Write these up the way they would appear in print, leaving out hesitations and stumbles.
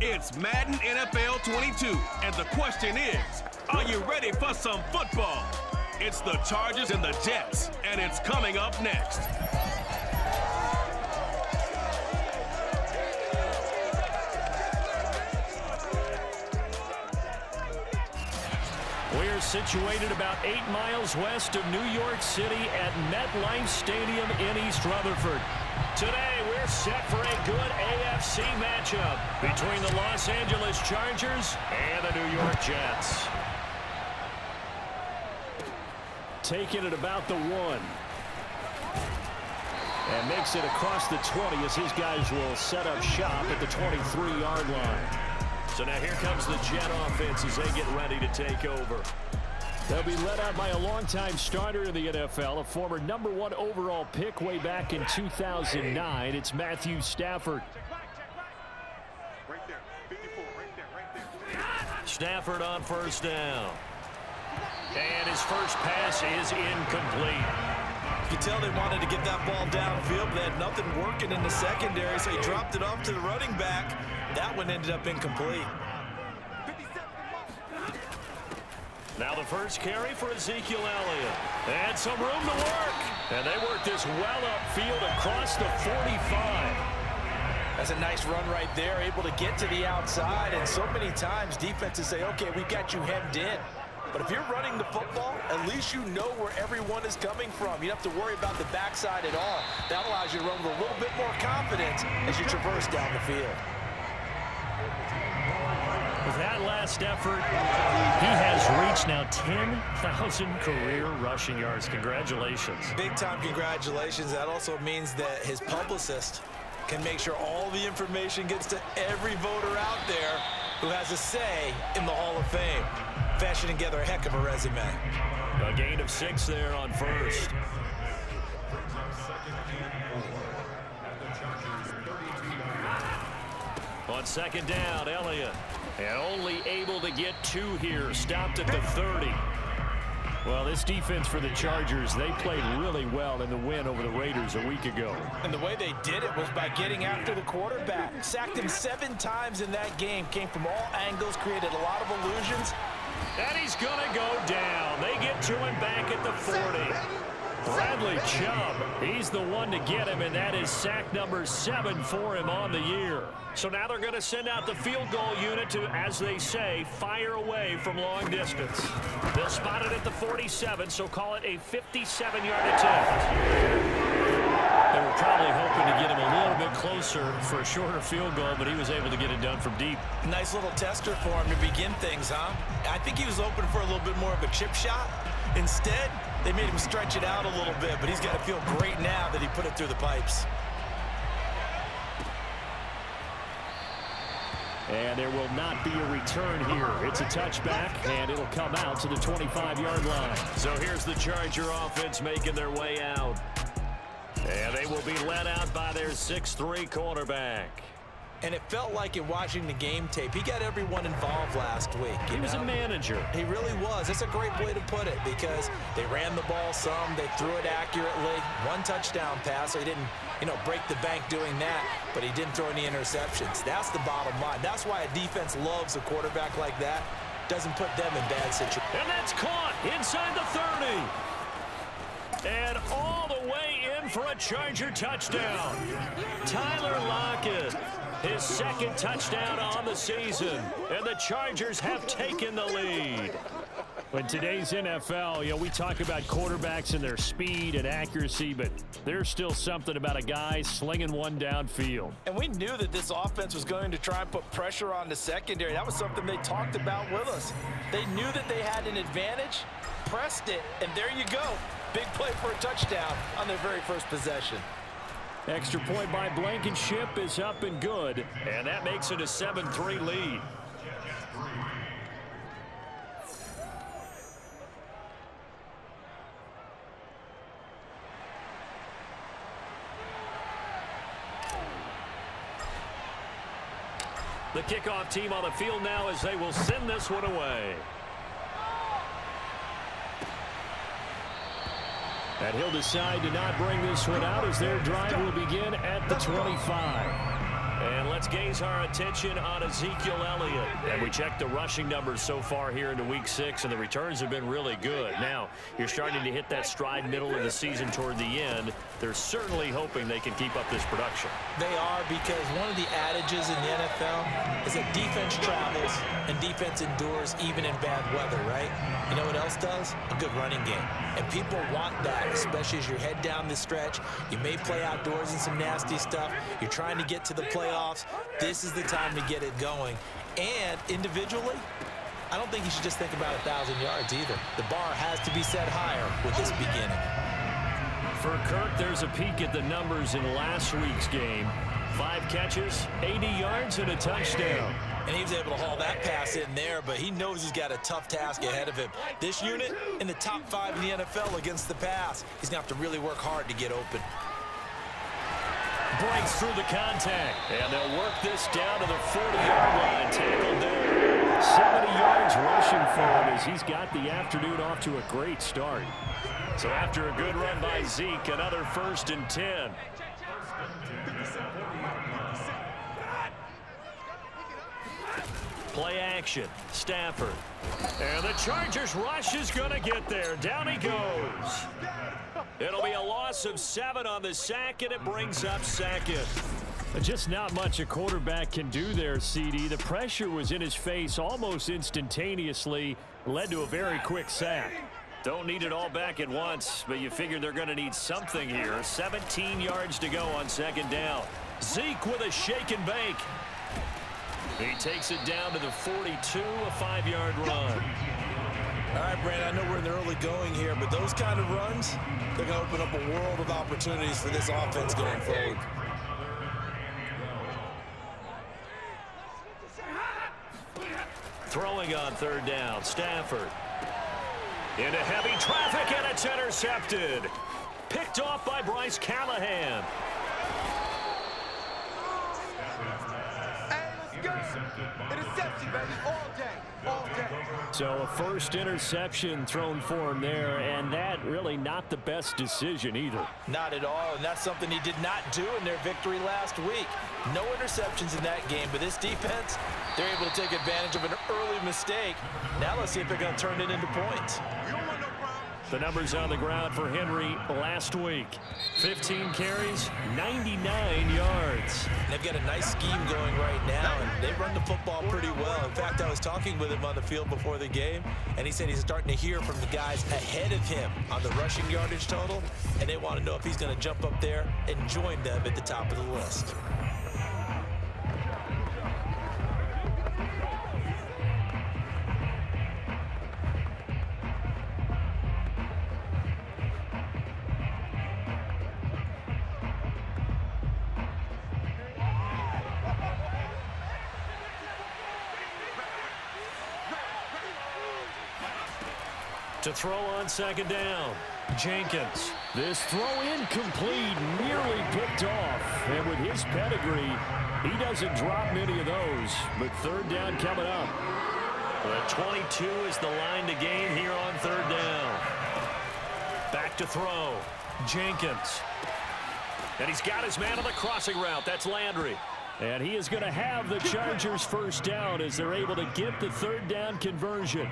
It's Madden NFL 22, and the question is, are you ready for some football? It's the Chargers and the Jets, and it's coming up next. We're situated about 8 miles west of New York City at MetLife Stadium in East Rutherford. Today, we're set for a good AFC matchup between the Los Angeles Chargers and the New York Jets. Taking it about the 1. And makes it across the 20 as his guys will set up shop at the 23-yard line. So now here comes the Jet offense as they get ready to take over. They'll be led out by a longtime starter in the NFL, a former #1 overall pick way back in 2009. It's Matthew Stafford. Right there, 54, right there. Stafford on first down. And his first pass is incomplete. You can tell they wanted to get that ball downfield, but they had nothing working in the secondary, so he dropped it off to the running back. That one ended up incomplete. Now the first carry for Ezekiel Elliott. And some room to work. And they work this well upfield across the 45. That's a nice run right there, able to get to the outside. And so many times defenses say, okay, we've got you hemmed in. But if you're running the football, at least you know where everyone is coming from. You don't have to worry about the backside at all. That allows you to run with a little bit more confidence as you traverse down the field. With that last effort, he has reached now 10,000 career rushing yards. Congratulations. Big-time congratulations. That also means that his publicist can make sure all the information gets to every voter out there who has a say in the Hall of Fame. Fashioning together a heck of a resume. A gain of 6 there on first. On second down, Elliott. And only able to get 2 here. Stopped at the 30. Well, this defense for the Chargers, they played really well in the win over the Raiders a week ago. And the way they did it was by getting after the quarterback. Sacked him 7 times in that game. Came from all angles, created a lot of illusions. And he's going to go down. They get to him back at the 40. Bradley Chubb, he's the one to get him, and that is sack number 7 for him on the year. So now they're going to send out the field goal unit to, as they say, fire away from long distance. They'll spot it at the 47, so call it a 57-yard attempt. They were probably hoping to get him a little bit closer for a shorter field goal, but he was able to get it done from deep. Nice little tester for him to begin things, huh? I think he was open for a little bit more of a chip shot. Instead, they made him stretch it out a little bit, but he's got to feel great now that he put it through the pipes. And there will not be a return here. It's a touchback, and it'll come out to the 25-yard line. So here's the Charger offense making their way out. And they will be led out by their 6'3" quarterback. And it felt like in watching the game tape, he got everyone involved last week. He was a manager. He really was. That's a great way to put it because they ran the ball some, they threw it accurately. 1 touchdown pass, so he didn't, break the bank doing that, but he didn't throw any interceptions. That's the bottom line. That's why a defense loves a quarterback like that. Doesn't put them in bad situations. And that's caught inside the 30. And all the way in for a Charger touchdown. Tyler Lockett. His second touchdown on the season, and the Chargers have taken the lead. In today's NFL, we talk about quarterbacks and their speed and accuracy, but there's still something about a guy slinging one downfield. And we knew that this offense was going to try and put pressure on the secondary. That was something they talked about with us. They knew that they had an advantage, pressed it, and there you go. Big play for a touchdown on their very first possession. Extra point by Blankenship is up and good, and that makes it a 7-3 lead. The kickoff team on the field now as they will send this one away. And he'll decide to not bring this one out as their drive will begin at the 25. And let's gaze our attention on Ezekiel Elliott. And we checked the rushing numbers so far here into Week 6, and the returns have been really good. Now, you're starting to hit that stride middle of the season toward the end. They're certainly hoping they can keep up this production. They are, because one of the adages in the NFL is that defense travels and defense endures even in bad weather, right? You know what else does? A good running game. And people want that, especially as you head down the stretch. You may play outdoors in some nasty stuff. You're trying to get to the playoffs. This is the time to get it going. And individually, I don't think you should just think about 1,000 yards either. The bar has to be set higher with this beginning. For Kirk, there's a peek at the numbers in last week's game. 5 catches, 80 yards, and a touchdown. And he was able to haul that pass in there, but he knows he's got a tough task ahead of him. This unit in the top 5 in the NFL against the pass. He's going to have to really work hard to get open. Breaks through the contact, and they'll work this down to the 40-yard line. Tackled there. 70 yards rushing for him as he's got the afternoon off to a great start. So after a good run by Zeke, another 1st and 10. Play action. Stafford. And the Chargers rush is going to get there. Down he goes. It'll be a loss of 7 on the sack, and it brings up 2nd. Just not much a quarterback can do there, CD. The pressure was in his face almost instantaneously, led to a very quick sack. Don't need it all back at once, but you figure they're going to need something here. 17 yards to go on 2nd down. Zeke with a shake and bake. He takes it down to the 42, a 5-yard run. All right, Brandon, I know we're in the early going here, but those kind of runs, they're going to open up a world of opportunities for this offense going forward. Throwing on 3rd down, Stafford. Into heavy traffic, and it's intercepted. Picked off by Bryce Callahan. Interception, baby, all day, all day. So a first interception thrown for him there, and that really not the best decision either. Not at all, and that's something he did not do in their victory last week. No interceptions in that game, but this defense, they're able to take advantage of an early mistake. Now let's see if they're going to turn it into points. The numbers on the ground for Henry last week. 15 carries, 99 yards. They've got a nice scheme going right now, and they run the football pretty well. In fact, I was talking with him on the field before the game, and he said he's starting to hear from the guys ahead of him on the rushing yardage total, and they want to know if he's going to jump up there and join them at the top of the list. To throw on 2nd down, Jenkins. This throw incomplete, nearly picked off. And with his pedigree, he doesn't drop many of those. But 3rd down coming up. The 22 is the line to gain here on 3rd down. Back to throw, Jenkins. And he's got his man on the crossing route. That's Landry. And he is going to have the Chargers 1st down as they're able to get the 3rd down conversion.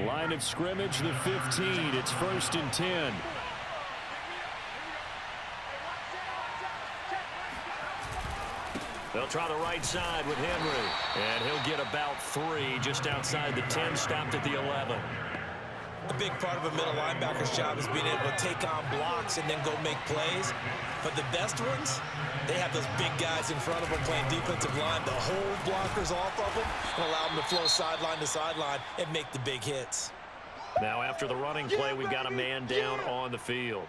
Line of scrimmage, the 15. It's 1st and 10. They'll try the right side with Henry. And he'll get about 3 just outside the 10, stopped at the 11. A big part of a middle linebacker's job is being able to take on blocks and then go make plays. But the best ones, they have those big guys in front of them playing defensive line to hold blockers off of them and allow them to flow sideline to sideline and make the big hits. Now after the running play, we've got a man down on the field.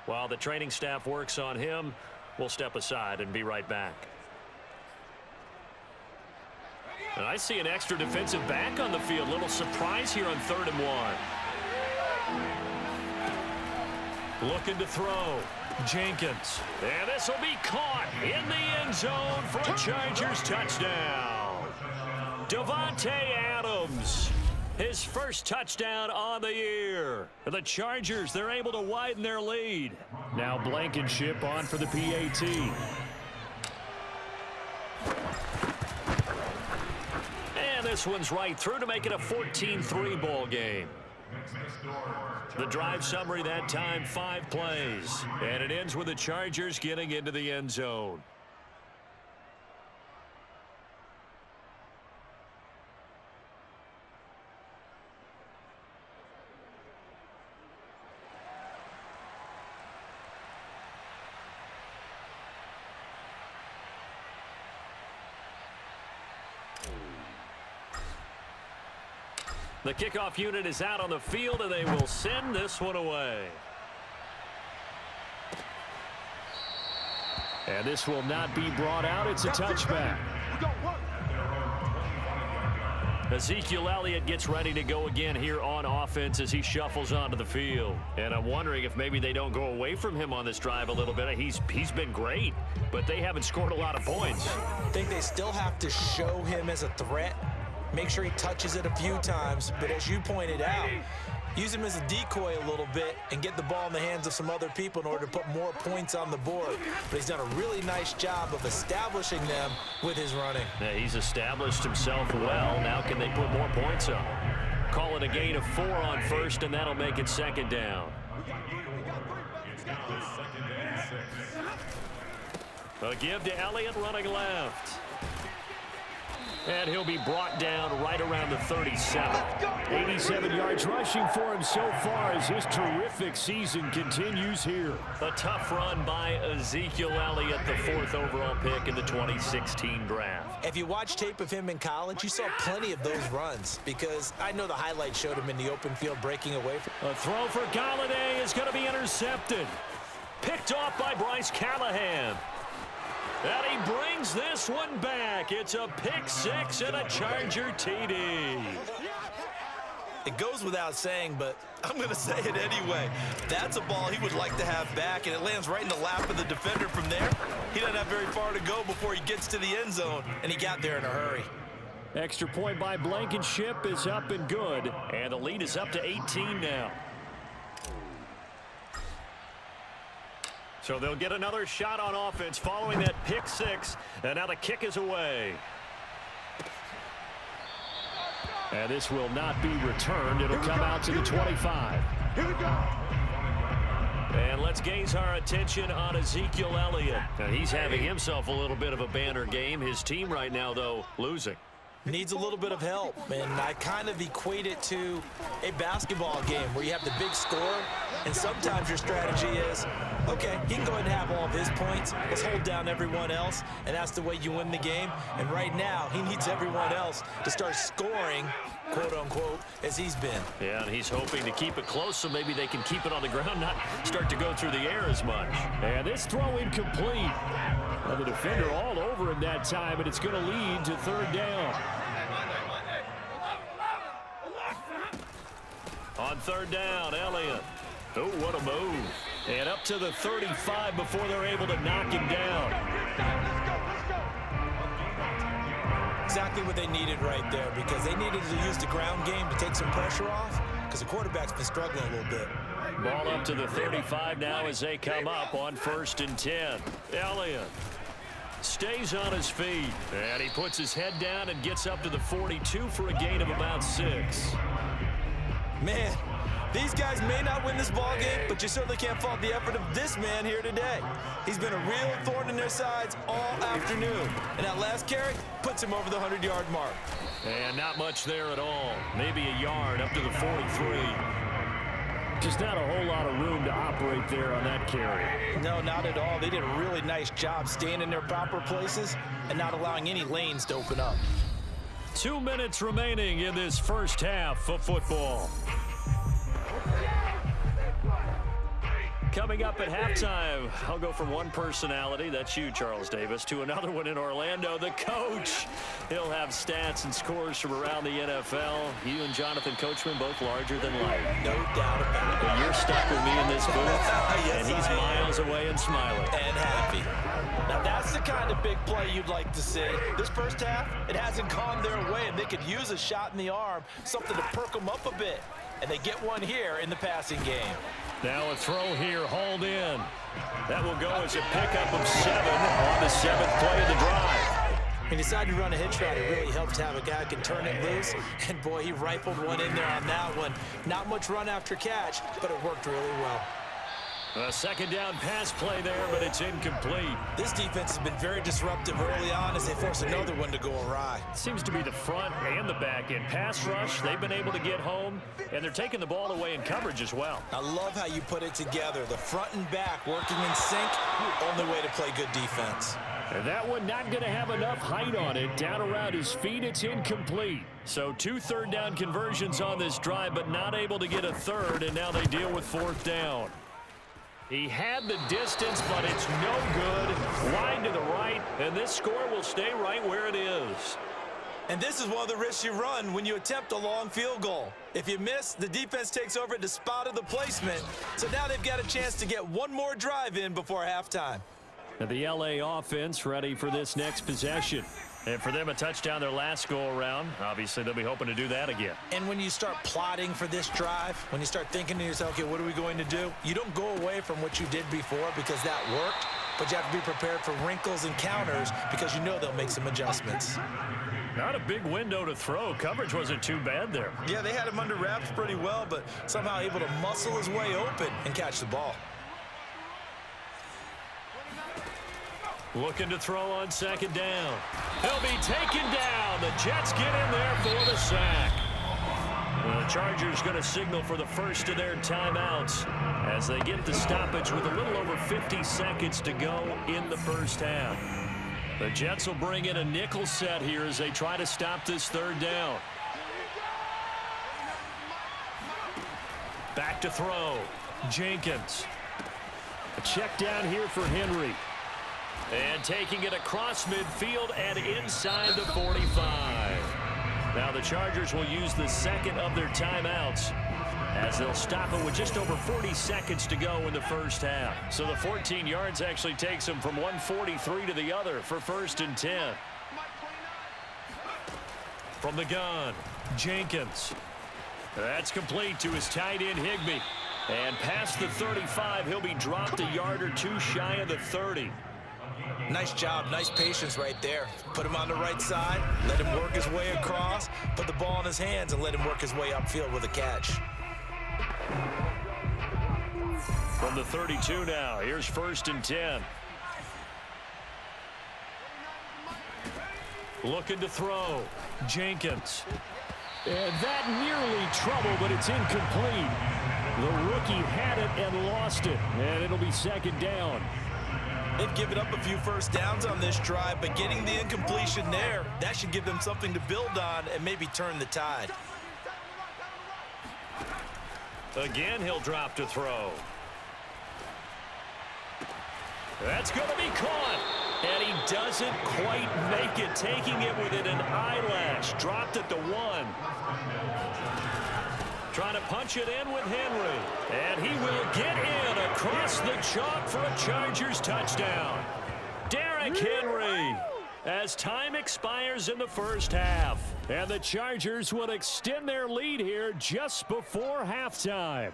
While the training staff works on him, we'll step aside and be right back. And I see an extra defensive back on the field. Little surprise here on 3rd and 1. Looking to throw. Jenkins. And this will be caught in the end zone for a Chargers touchdown. Davante Adams. His 1st touchdown on the year. For the Chargers, they're able to widen their lead. Now Blankenship on for the PAT. this one's right through to make it a 14-3 ball game. The drive summary that time, 5 plays. And it ends with the Chargers getting into the end zone. The kickoff unit is out on the field, and they will send this one away. And this will not be brought out. It's a touchback. Ezekiel Elliott gets ready to go again here on offense as he shuffles onto the field. And I'm wondering if maybe they don't go away from him on this drive a little bit. He's been great, but they haven't scored a lot of points. I think they still have to show him as a threat. Make sure he touches it a few times, but as you pointed out, use him as a decoy a little bit and get the ball in the hands of some other people in order to put more points on the board. But he's done a really nice job of establishing them with his running. Yeah, he's established himself well. Now can they put more points up? Call it a gain of 4 on first, and that'll make it second down. A give to Elliott running left. And he'll be brought down right around the 37. 87 yards rushing for him so far as his terrific season continues here. A tough run by Ezekiel Elliott, the 4th overall pick in the 2016 draft. If you watch tape of him in college, you saw plenty of those runs because I know the highlights showed him in the open field breaking away. A throw for Galladay is going to be intercepted. Picked off by Bryce Callahan. And he brings this one back. It's a pick 6 and a Charger TD. It goes without saying, but I'm going to say it anyway. That's a ball he would like to have back, and it lands right in the lap of the defender from there. He doesn't have very far to go before he gets to the end zone, and he got there in a hurry. Extra point by Blankenship is up and good, and the lead is up to 18 now. So they'll get another shot on offense following that pick 6, and now the kick is away. And this will not be returned. It'll come out to the 25. Here we go. And let's gaze our attention on Ezekiel Elliott. Now he's having himself a little bit of a banner game. His team right now, though, losing. Needs a little bit of help, and I kind of equate it to a basketball game where you have the big score, and sometimes your strategy is, okay, he can go ahead and have all of his points. Let's hold down everyone else, and that's the way you win the game. And right now, he needs everyone else to start scoring, quote-unquote, as he's been. Yeah, and he's hoping to keep it close so maybe they can keep it on the ground, not start to go through the air as much. And this throw incomplete. Well, the defender all over him that time, and it's going to lead to 3rd down. On 3rd down, Elliott. Oh, what a move. And up to the 35 before they're able to knock him down. Exactly what they needed right there, because they needed to use the ground game to take some pressure off, because the quarterback's been struggling a little bit. Ball up to the 35 now as they come up on 1st and 10. Elliott stays on his feet, and he puts his head down and gets up to the 42 for a gain of about 6. Man, these guys may not win this ball game, but you certainly can't fault the effort of this man here today. He's been a real thorn in their sides all afternoon, and that last carry puts him over the 100-yard mark. And not much there at all. Maybe a yard up to the 43. Just not a whole lot of room to operate there on that carry. No, not at all. They did a really nice job staying in their proper places and not allowing any lanes to open up. 2 minutes remaining in this first half of football. Coming up at halftime, I'll go from one personality, that's you, Charles Davis, to another one in Orlando, the coach. He'll have stats and scores from around the NFL. You and Jonathan Coachman both larger than life. No doubt about it. But you're stuck with me in this booth, Yes, and he's miles away and smiling. And happy. Now, that's the kind of big play you'd like to see. This first half, it hasn't gone their way, and they could use a shot in the arm, something to perk them up a bit. And they get one here in the passing game. Now a throw here, hauled in. That will go as a pickup of 7 on the 7th play of the drive. He decided to run a hitch route. It really helps to have a guy who can turn it loose. And, boy, he rifled one in there on that one. Not much run after catch, but it worked really well. A second down pass play there, but it's incomplete. This defense has been very disruptive early on as they force another one to go awry. Seems to be the front and the back end. Pass rush, they've been able to get home, and they're taking the ball away in coverage as well. I love how you put it together. The front and back working in sync, only way to play good defense. And that one not going to have enough height on it. Down around his feet, it's incomplete. So 2 third-down conversions on this drive, but not able to get a third, and now they deal with 4th down. He had the distance, but it's no good. Wide to the right, and this score will stay right where it is. And this is one of the risks you run when you attempt a long field goal. If you miss, the defense takes over at the spot of the placement. So now they've got a chance to get one more drive in before halftime. And the LA offense ready for this next possession. And for them, a touchdown their last go-around. Obviously, they'll be hoping to do that again. And when you start plotting for this drive, when you start thinking to yourself, okay, what are we going to do? You don't go away from what you did before because that worked, but you have to be prepared for wrinkles and counters because you know they'll make some adjustments. Not a big window to throw. Coverage wasn't too bad there. Yeah, they had him under wraps pretty well, but somehow able to muscle his way open and catch the ball. Looking to throw on 2nd down. He'll be taken down. The Jets get in there for the sack. The Chargers going to signal for the first of their timeouts as they get the stoppage with a little over 50 seconds to go in the first half. The Jets will bring in a nickel set here as they try to stop this 3rd down. Back to throw. Jenkins. A check down here for Henry. And taking it across midfield and inside the 45. Now the Chargers will use the second of their timeouts as they'll stop it with just over 40 seconds to go in the first half. So the 14 yards actually takes them from 143 to the other for 1st and 10. From the gun, Jenkins. That's complete to his tight end, Higbee. And past the 35, he'll be dropped a yard or two shy of the 30. Nice job, nice patience right there. Put him on the right side, let him work his way across, put the ball in his hands, and let him work his way upfield with a catch. From the 32 now, here's 1st and 10. Looking to throw, Jenkins. And that nearly trouble, but it's incomplete. The rookie had it and lost it, and it'll be 2nd down. They've given up a few first downs on this drive, but getting the incompletion there, that should give them something to build on and maybe turn the tide. Again, he'll drop to throw. That's going to be caught. And he doesn't quite make it, taking it within an eyelash. Dropped at the 1. Trying to punch it in with Henry. And he will get in across the chalk for a Chargers touchdown. Derrick Henry as time expires in the first half. And the Chargers will extend their lead here just before halftime.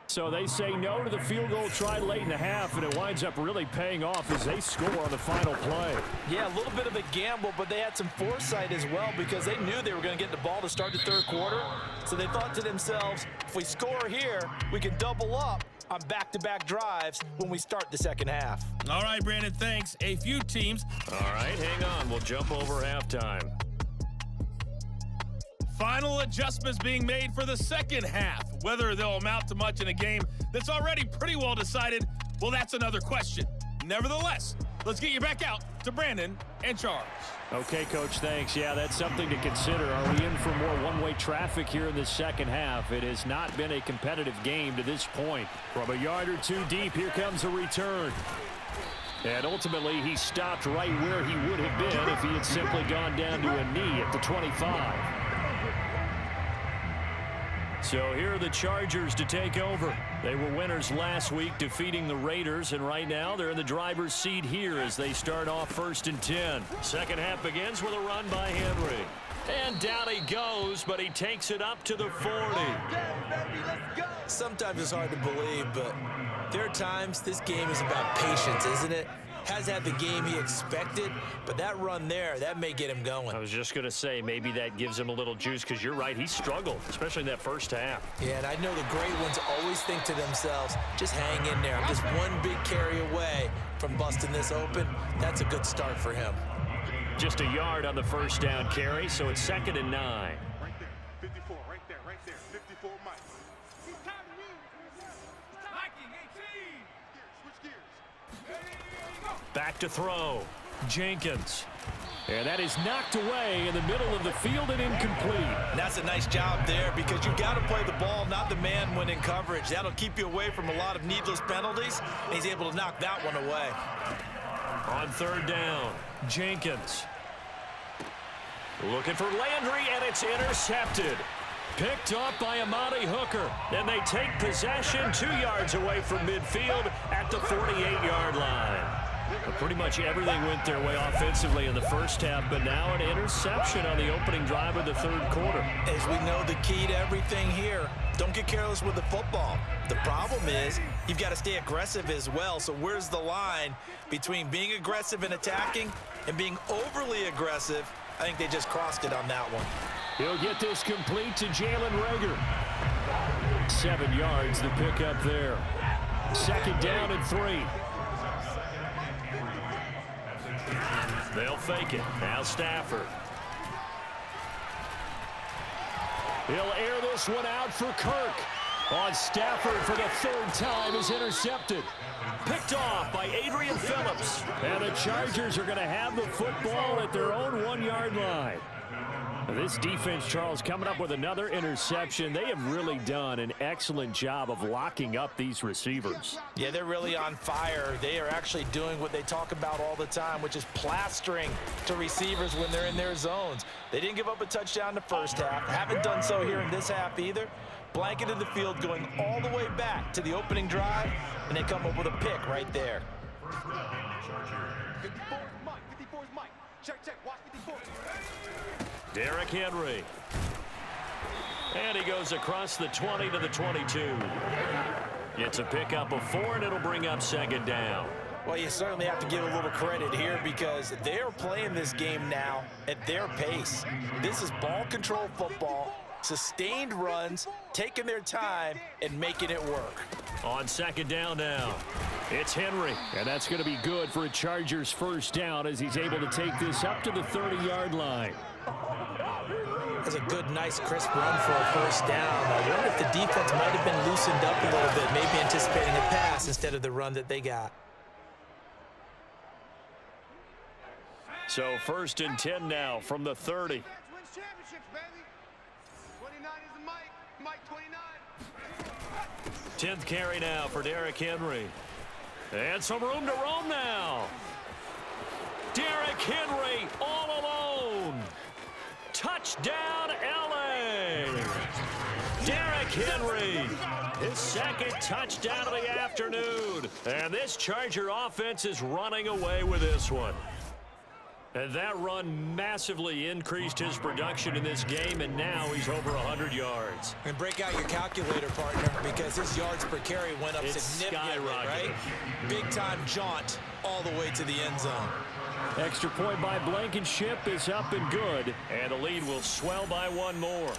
So they say no to the field goal try late in the half, and it winds up really paying off as they score on the final play. Yeah, a little bit of a gamble, but they had some foresight as well because they knew they were going to get the ball to start the 3rd quarter. So they thought to themselves, if we score here, we can double up on back-to-back drives when we start the 2nd half. All right, Brandon, thanks. A few teams. All right, hang on. We'll jump over halftime. Final adjustments being made for the 2nd half. Whether they'll amount to much in a game that's already pretty well decided, well, that's another question. Nevertheless, let's get you back out to Brandon and Charles. Okay, Coach, thanks. Yeah, that's something to consider. Are we in for more one-way traffic here in the 2nd half? It has not been a competitive game to this point. From a yard or two deep, here comes a return. And ultimately, he stopped right where he would have been if he had simply gone down to a knee at the 25. So here are the Chargers to take over. They were winners last week, defeating the Raiders, and right now they're in the driver's seat here as they start off 1st and 10. 2nd half begins with a run by Henry. And down he goes, but he takes it up to the 40. Sometimes it's hard to believe, but there are times this game is about patience, isn't it? has had the game he expected, but that run there, that may get him going. I was just going to say, maybe that gives him a little juice, because you're right, he struggled, especially in that first half. Yeah, and I know the great ones always think to themselves, just hang in there. I'm just one big carry away from busting this open. That's a good start for him. Just a yard on the first down carry, so it's 2nd and 9. Right there, 54, right there, 54 Mike. Switch gears. Back to throw. Jenkins. And that is knocked away in the middle of the field and incomplete. And that's a nice job there, because you've got to play the ball, not the man when in coverage. That'll keep you away from a lot of needless penalties, and he's able to knock that one away. On 3rd down, Jenkins. Looking for Landry, and it's intercepted. Picked up by Amani Hooker. And they take possession 2 yards away from midfield at the 48-yard line. But pretty much everything went their way offensively in the first half, but now an interception on the opening drive of the 3rd quarter. As we know, the key to everything here, don't get careless with the football. The problem is you've got to stay aggressive as well. So where's the line between being aggressive and attacking and being overly aggressive? I think they just crossed it on that one. He'll get this complete to Jalen Reagor. 7 yards to pick up there. 2nd down and 3. They'll fake it. Now Stafford. He'll air this one out for Kirk. On Stafford for the 3rd time is intercepted. Picked off by Adrian Phillips. And the Chargers are going to have the football at their own 1-yard line. This defense, Charles, coming up with another interception. They have really done an excellent job of locking up these receivers. Yeah, they're really on fire. They are actually doing what they talk about all the time, which is plastering to receivers when they're in their zones. They didn't give up a touchdown in the first half. Haven't done so here in this half either. Blanketed the field, going all the way back to the opening drive, and they come up with a pick right there. 54 is Mike. Check, watch 54. Derrick Henry. And he goes across the 20 to the 22. It's a pickup of 4, and it'll bring up 2nd down. Well, you certainly have to give a little credit here, because they're playing this game now at their pace. This is ball control football, sustained runs, taking their time, and making it work. On 2nd down now, it's Henry, and that's going to be good for a Chargers 1st down as he's able to take this up to the 30-yard line. That's a good, nice, crisp run for a 1st down. I wonder if the defense might have been loosened up a little bit, maybe anticipating a pass instead of the run that they got. So 1st and 10 now from the 30. Wins championships, baby. 29 is the Mike 29. 10th carry now for Derrick Henry. And some room to roam now. Derrick Henry all alone. Touchdown, LA. Derrick Henry, his 2nd touchdown of the afternoon. And this Charger offense is running away with this one. And that run massively increased his production in this game, and now he's over 100 yards. And break out your calculator, partner, because his yards per carry went up significantly, right? Big-time jaunt all the way to the end zone. Extra point by Blankenship is up and good, and the lead will swell by 1 more.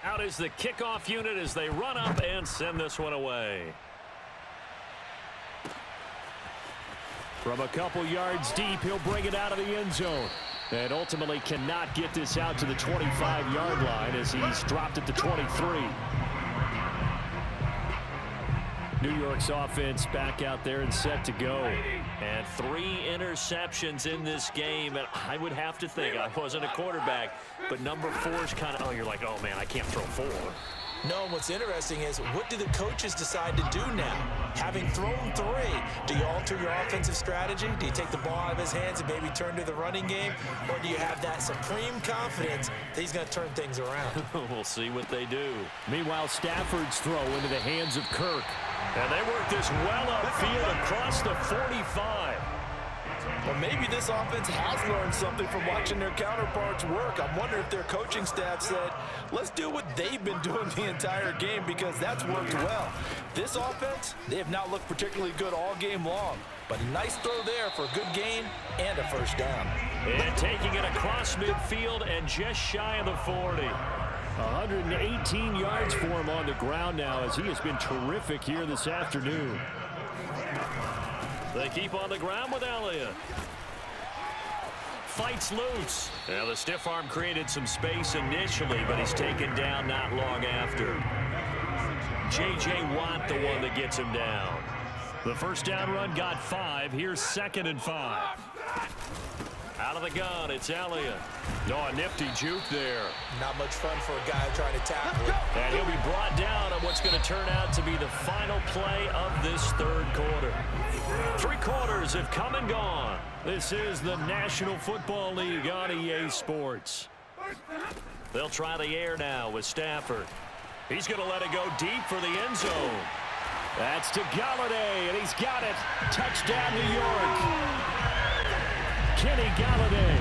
Out is the kickoff unit as they run up and send this one away. From a couple yards deep, he'll bring it out of the end zone. And ultimately cannot get this out to the 25-yard line as he's dropped at the 23. New York's offense back out there and set to go. And 3 interceptions in this game. And I would have to think, I wasn't a quarterback, but number 4 is kind of, oh, you're like, oh, man, I can't throw 4. No, and what's interesting is, what do the coaches decide to do now? Having thrown 3, do you alter your offensive strategy? Do you take the ball out of his hands and maybe turn to the running game? Or do you have that supreme confidence that he's going to turn things around? We'll see what they do. Meanwhile, Stafford's throw into the hands of Kirk. And they work this well upfield across the 45. Well, maybe this offense has learned something from watching their counterparts work. I'm wondering if their coaching staff said, let's do what they've been doing the entire game, because that's worked well. This offense, they have not looked particularly good all game long. But a nice throw there for a good gain and a first down. And taking it across midfield and just shy of the 40. 118 yards for him on the ground now, as he has been terrific here this afternoon. They keep on the ground with Elliott. Fights loose. Now the stiff arm created some space initially, but he's taken down not long after. J.J. Watt, the one that gets him down. The first down run got 5. Here's 2nd and 5. Out of the gun, it's Elliott. Oh, a nifty juke there. Not much fun for a guy trying to tackle. And he'll be brought down on what's going to turn out to be the final play of this third quarter. 3 quarters have come and gone. This is the National Football League on EA Sports. They'll try the air now with Stafford. He's going to let it go deep for the end zone. That's to Galladay, and he's got it. Touchdown, New York. Kenny Galladay,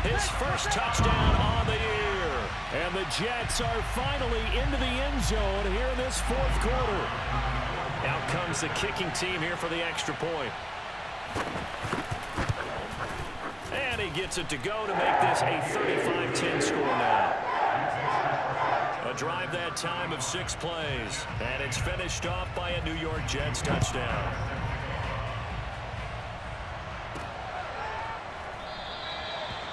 his first touchdown on the year. And the Jets are finally into the end zone here in this fourth quarter. Out comes the kicking team here for the extra point. And he gets it to go to make this a 35-10 score now. A drive that time of 6 plays. And it's finished off by a New York Jets touchdown.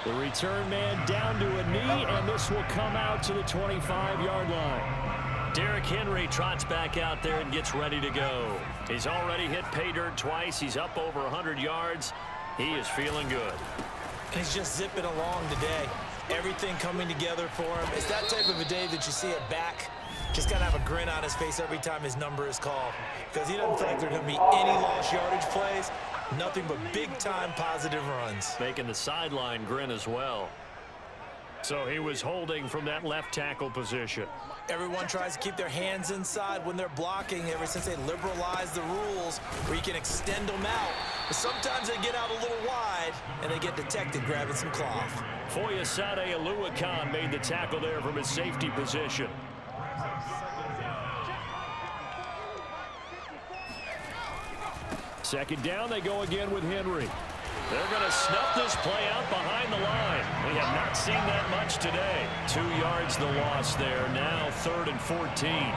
The return man down to a knee, and this will come out to the 25-yard line. Derrick Henry trots back out there and gets ready to go. He's already hit pay dirt twice. He's up over 100 yards. He is feeling good. He's just zipping along today. Everything coming together for him. It's that type of a day that you see it back. Just got to have a grin on his face every time his number is called, because he doesn't feel like there are going to be any lost yardage plays. Nothing but big-time positive runs. Making the sideline grin as well. So he was holding from that left tackle position. Everyone tries to keep their hands inside when they're blocking ever since they liberalized the rules where you can extend them out. But sometimes they get out a little wide and they get detected grabbing some cloth. Foyesade Oluwakan made the tackle there from his safety position. Second down, they go again with Henry. They're going to snuff this play out behind the line. We have not seen that much today. 2 yards the loss there. Now 3rd and 14.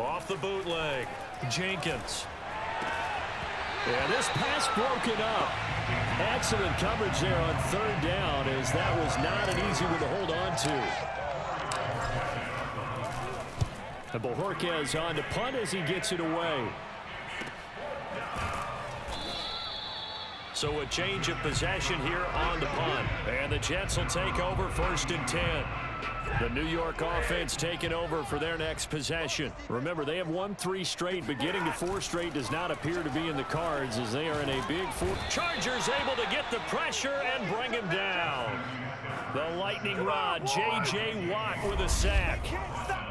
Off the bootleg, Jenkins. And this pass broken up. Excellent coverage there on 3rd down, as that was not an easy one to hold on to. And Bojorquez on to punt as he gets it away. So a change of possession here on the punt. And the Jets will take over 1st and 10. The New York offense taking over for their next possession. Remember, they have won 3 straight, but getting to 4 straight does not appear to be in the cards, as they are in a big 4. Chargers able to get the pressure and bring him down. The lightning rod, J.J. Watt with a sack.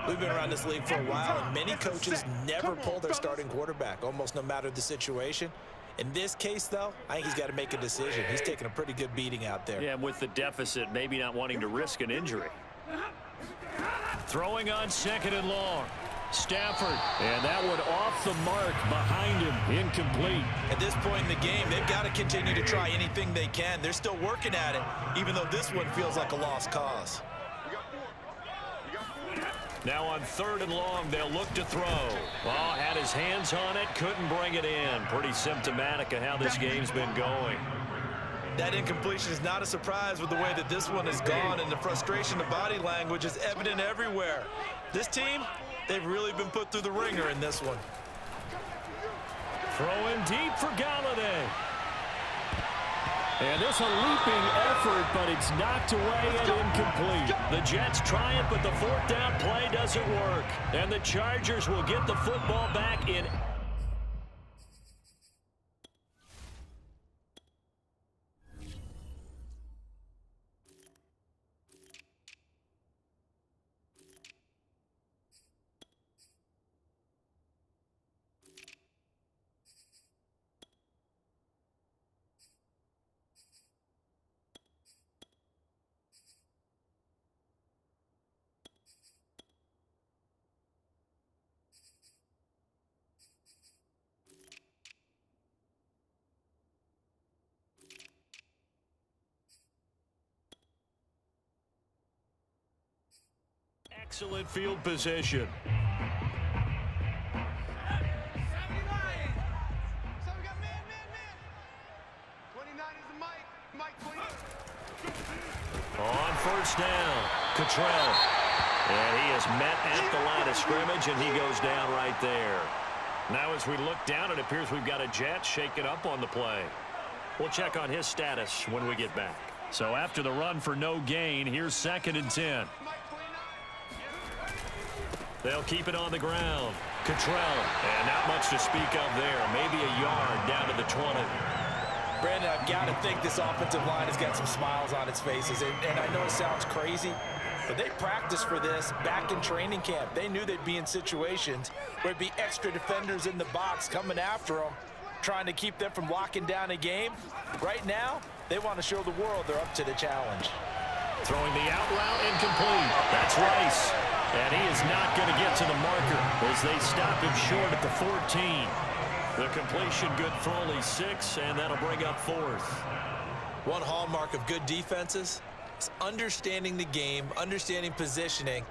We've been around this league for a while, and many coaches never pull their starting quarterback, almost no matter the situation. In this case, though, I think he's got to make a decision. He's taking a pretty good beating out there. Yeah, and with the deficit, maybe not wanting to risk an injury. Throwing on 2nd and long. Stafford, and that one off the mark behind him, incomplete. At this point in the game, they've got to continue to try anything they can. They're still working at it, even though this one feels like a lost cause. Now on 3rd and long, they'll look to throw. Oh, had his hands on it, couldn't bring it in. Pretty symptomatic of how this game's been going. That incompletion is not a surprise with the way that this one has gone, and the frustration, the body language is evident everywhere. This team, they've really been put through the ringer in this one. Throwing deep for Galladay. And this a leaping effort, but it's knocked away and incomplete. The Jets try it, but the 4th down play doesn't work. And the Chargers will get the football back in. Excellent field position. On first down, Cottrell. And he is met at the line of scrimmage, and he goes down right there. Now as we look down, it appears we've got a jet shaken up on the play. We'll check on his status when we get back. So after the run for no gain, here's 2nd and 10. They'll keep it on the ground. Cottrell, and not much to speak of there. Maybe a yard down to the 20. Brandon, I've got to think this offensive line has got some smiles on its faces. And I know it sounds crazy, but they practiced for this back in training camp. They knew they'd be in situations where there'd be extra defenders in the box coming after them, trying to keep them from locking down a game. Right now, they want to show the world they're up to the challenge. Throwing the out route incomplete. That's Rice. And he is not going to get to the marker as they stop him short at the 14. The completion good for only 6, and that'll bring up 4th. One hallmark of good defenses is understanding the game, understanding positioning,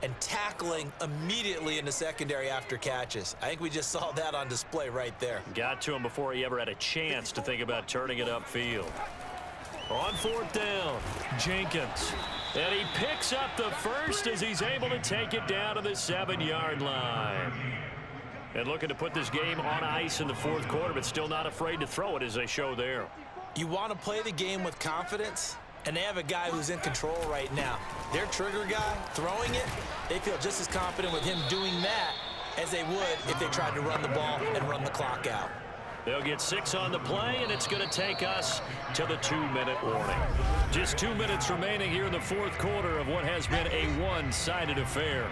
and tackling immediately in the secondary after catches. I think we just saw that on display right there. Got to him before he ever had a chance to think about turning it upfield. On 4th down, Jenkins. And he picks up the first as he's able to take it down to the 7-yard line. And looking to put this game on ice in the 4th quarter, but still not afraid to throw it as they show there. You want to play the game with confidence, and they have a guy who's in control right now. Their trigger guy throwing it, they feel just as confident with him doing that as they would if they tried to run the ball and run the clock out. They'll get 6 on the play, and it's going to take us to the 2-minute warning. Just 2 minutes remaining here in the 4th quarter of what has been a one-sided affair.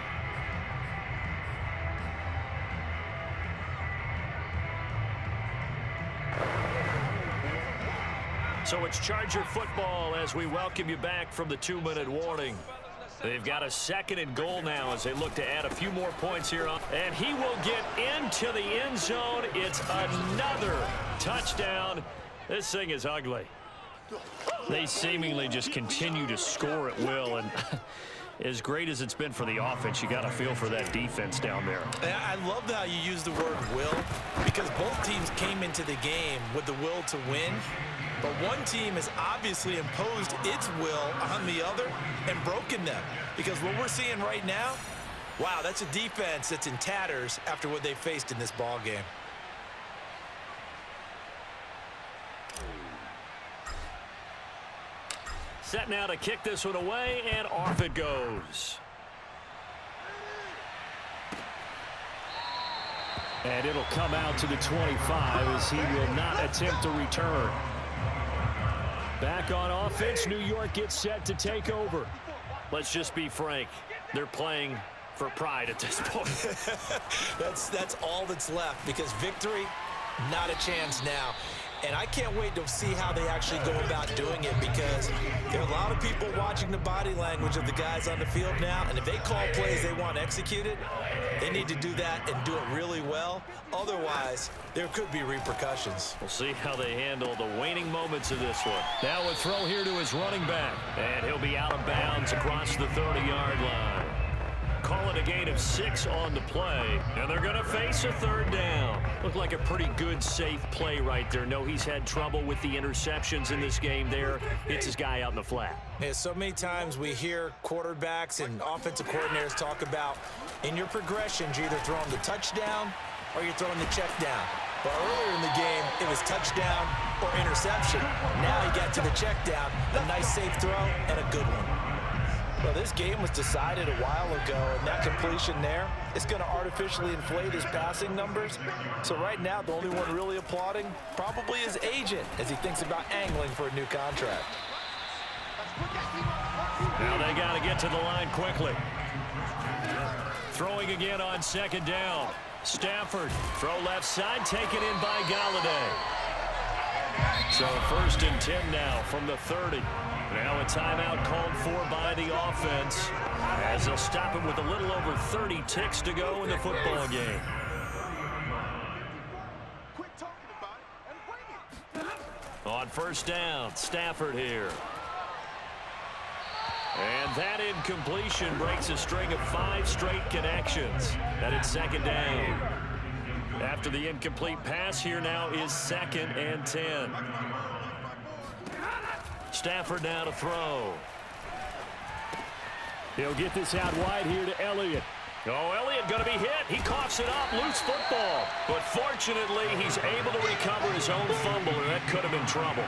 So it's Charger football as we welcome you back from the 2-minute warning. They've got a 2nd and goal now as they look to add a few more points here. And he will get into the end zone. It's another touchdown. This thing is ugly. They seemingly just continue to score at will. And as great as it's been for the offense, you got to feel for that defense down there. I love how you use the word will, because both teams came into the game with the will to win. But one team has obviously imposed its will on the other and broken them. Because what we're seeing right now, wow, that's a defense that's in tatters after what they faced in this ball game. Set now to kick this one away, and off it goes. And it'll come out to the 25 as he will not attempt to return. Back on offense, New York gets set to take over. Let's just be frank. They're playing for pride at this point. That's all that's left, because victory, not a chance now. And I can't wait to see how they actually go about doing it, because there are a lot of people watching the body language of the guys on the field now, and if they call plays they want executed, they need to do that and do it really well. Otherwise, there could be repercussions. We'll see how they handle the waning moments of this one. Now a throw here to his running back, and he'll be out of bounds across the 30-yard line. Call it a gain of 6 on the play, and they're going to face a 3rd down. Looked like a pretty good, safe play right there. No, he's had trouble with the interceptions in this game there. Hits his guy out in the flat. Yeah, so many times we hear quarterbacks and offensive coordinators talk about, in your progressions, you're either throwing the touchdown or you're throwing the check down. But earlier in the game, it was touchdown or interception. Now he got to the check down, a nice safe throw, and a good one. Well, this game was decided a while ago, and that completion there is going to artificially inflate his passing numbers. So right now, the only one really applauding probably his agent as he thinks about angling for a new contract. Now they got to get to the line quickly. Throwing again on 2nd down. Stafford, throw left side, taken in by Galladay. So 1st and 10 now from the 30. Now a timeout called for by the offense as they'll stop him with a little over 30 ticks to go in the football game. On 1st down, Stafford here. And that incompletion breaks a string of 5 straight connections. And it's second down. After the incomplete pass, here now is 2nd and 10. Stafford now to throw. He'll get this out wide here to Elliott. Oh, Elliott going to be hit. He coughs it up. Loose football. But fortunately, he's able to recover his own fumble, and that could have been trouble.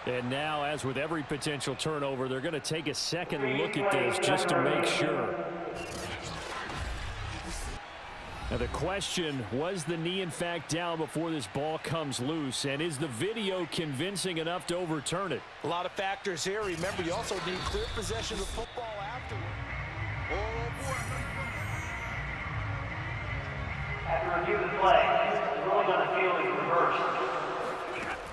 And now, as with every potential turnover, they're going to take a second look at this just to make sure. Now the question, was the knee in fact down before this ball comes loose? And is the video convincing enough to overturn it? A lot of factors here. Remember, you also need clear possession of football afterward. Oh, boy. After review of the play, the ruling on the field is reversed.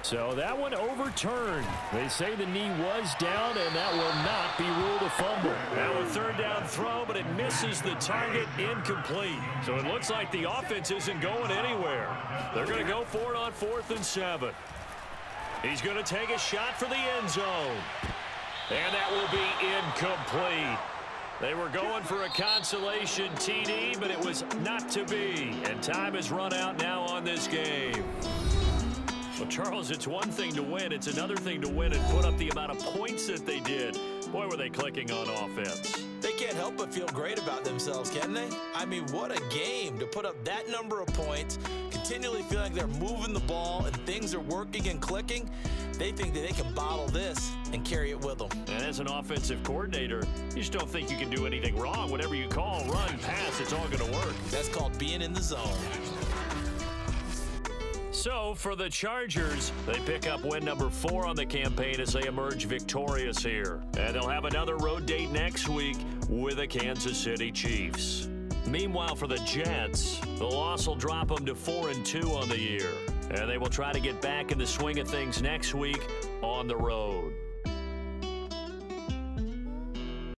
So that one overturned. They say the knee was down, and that will not be ruled a fumble. Now a 3rd down throw, but it misses the target, incomplete. So it looks like the offense isn't going anywhere. They're going to go for it on 4th and 7. He's going to take a shot for the end zone. And that will be incomplete. They were going for a consolation TD, but it was not to be. And time has run out now on this game. Well, Charles, it's one thing to win. It's another thing to win and put up the amount of points that they did. Boy, were they clicking on offense. They can't help but feel great about themselves, can they? I mean, what a game to put up that number of points, continually feeling like they're moving the ball and things are working and clicking. They think that they can bottle this and carry it with them. And as an offensive coordinator, you just don't think you can do anything wrong. Whatever you call, run, pass, it's all going to work. That's called being in the zone. So, for the Chargers, they pick up win number 4 on the campaign as they emerge victorious here. And they'll have another road date next week with the Kansas City Chiefs. Meanwhile, for the Jets, the loss will drop them to 4-2 on the year. And they will try to get back in the swing of things next week on the road.